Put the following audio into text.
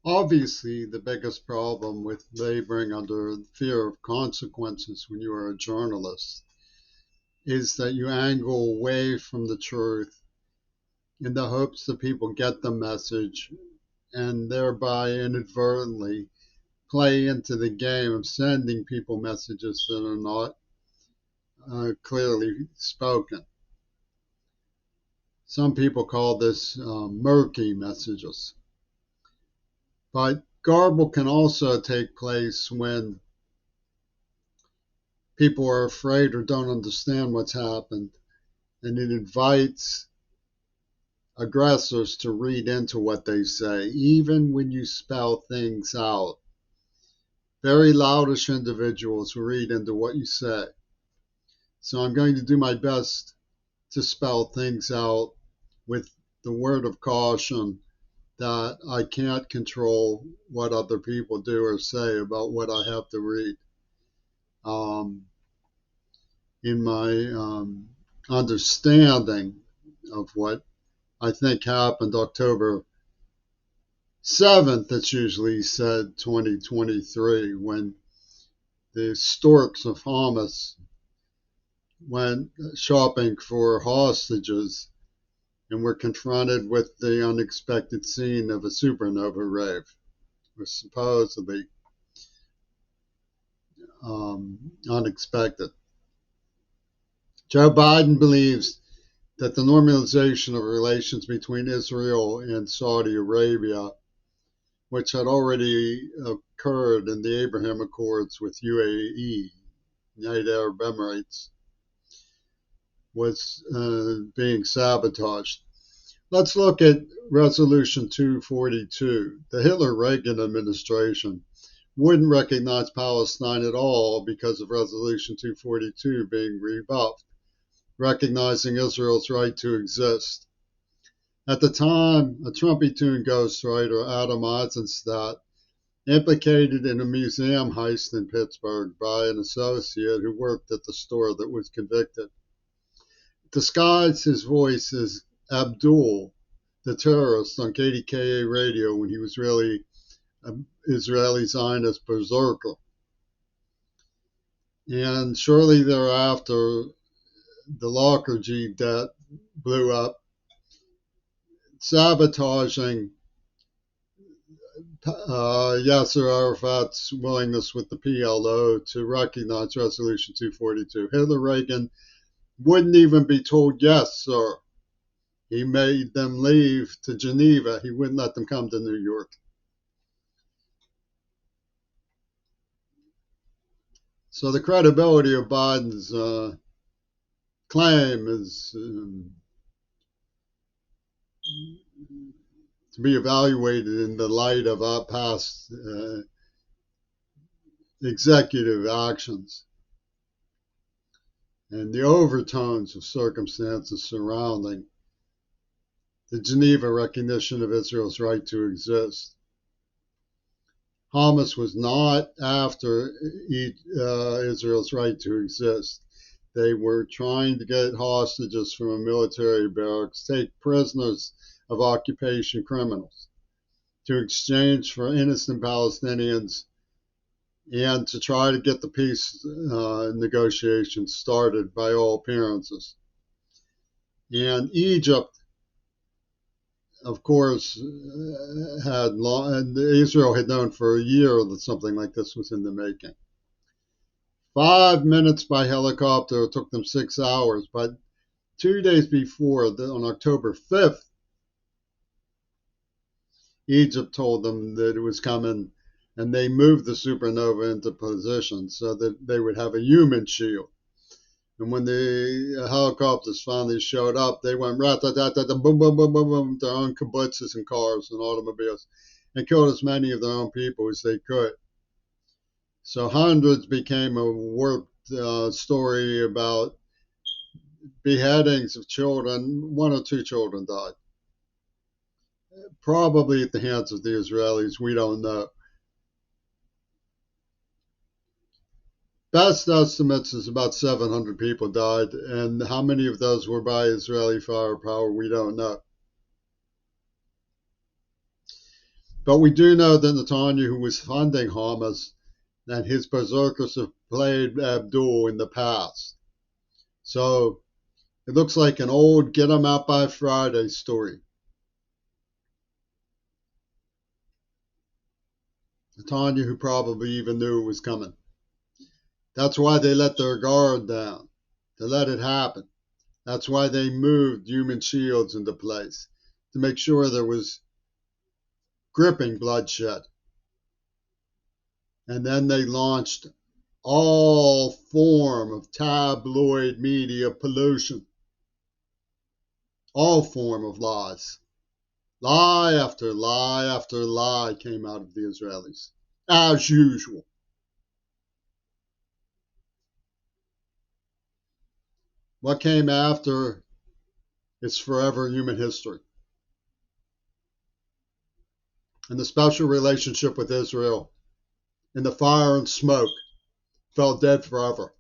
Obviously, the biggest problem with laboring under fear of consequences when you are a journalist is that you angle away from the truth in the hopes that people get the message and thereby inadvertently play into the game of sending people messages that are not clearly spoken. Some people call this murky messages. But garble can also take place when people are afraid or don't understand what's happened, and it invites aggressors to read into what they say, even when you spell things out. Very loudish individuals read into what you say. So I'm going to do my best to spell things out with the word of caution that I can't control what other people do or say about what I have to read. Um, in my understanding of what I think happened October 7th, it's usually said 2023, when the storks of Hamas went shopping for hostages and were confronted with the unexpected scene of a supernova rave, was supposedly unexpected. Joe Biden believes that the normalization of relations between Israel and Saudi Arabia, which had already occurred in the Abraham Accords with UAE, United Arab Emirates, was being sabotaged. Let's look at Resolution 242. The Hitler-Reagan administration wouldn't recognize Palestine at all because of Resolution 242 being rebuffed, recognizing Israel's right to exist. At the time, a Trumpy-Tune ghostwriter, Adam Eisenstadt, implicated in a museum heist in Pittsburgh by an associate who worked at the store that was convicted, disguised his voice as Abdul, the terrorist, on KDKA radio when he was really an Israeli Zionist berserker. And shortly thereafter, the Lockyer jet blew up, sabotaging Yasser Arafat's willingness with the PLO to recognize Resolution 242. Hitler Reagan wouldn't even be told, yes, sir. He made them leave to Geneva. He wouldn't let them come to New York. So the credibility of Biden's claim is to be evaluated in the light of our past executive actions and the overtones of circumstances surrounding the Geneva recognition of Israel's right to exist. Hamas was not after Israel's right to exist. They were trying to get hostages from a military barracks, take prisoners of occupation criminals to exchange for innocent Palestinians and to try to get the peace negotiations started by all appearances. And Egypt, of course, Israel had known for a year that something like this was in the making. 5 minutes by helicopter, it took them 6 hours, but 2 days before, on October 5th, Egypt told them that it was coming, and they moved the supernova into position so that they would have a human shield. And when the helicopters finally showed up, they went rat-tat-tat-tat, boom, boom, boom, boom, boom, their own kibbutzes and cars and automobiles, and killed as many of their own people as they could. So hundreds became a warped story about beheadings of children. 1 or 2 children died, probably at the hands of the Israelis. We don't know. Best estimates is about 700 people died, and how many of those were by Israeli firepower, we don't know. But we do know that Netanyahu was funding Hamas and his berserkers have played Abdul in the past. So it looks like an old get 'em out by Friday story. Netanyahu probably even knew it was coming. That's why they let their guard down, to let it happen. That's why they moved human shields into place, to make sure there was gripping bloodshed. And then they launched all form of tabloid media pollution, all form of lies. Lie after lie after lie came out of the Israelis, as usual. What came after is forever human history. And the special relationship with Israel in the fire and smoke fell dead forever.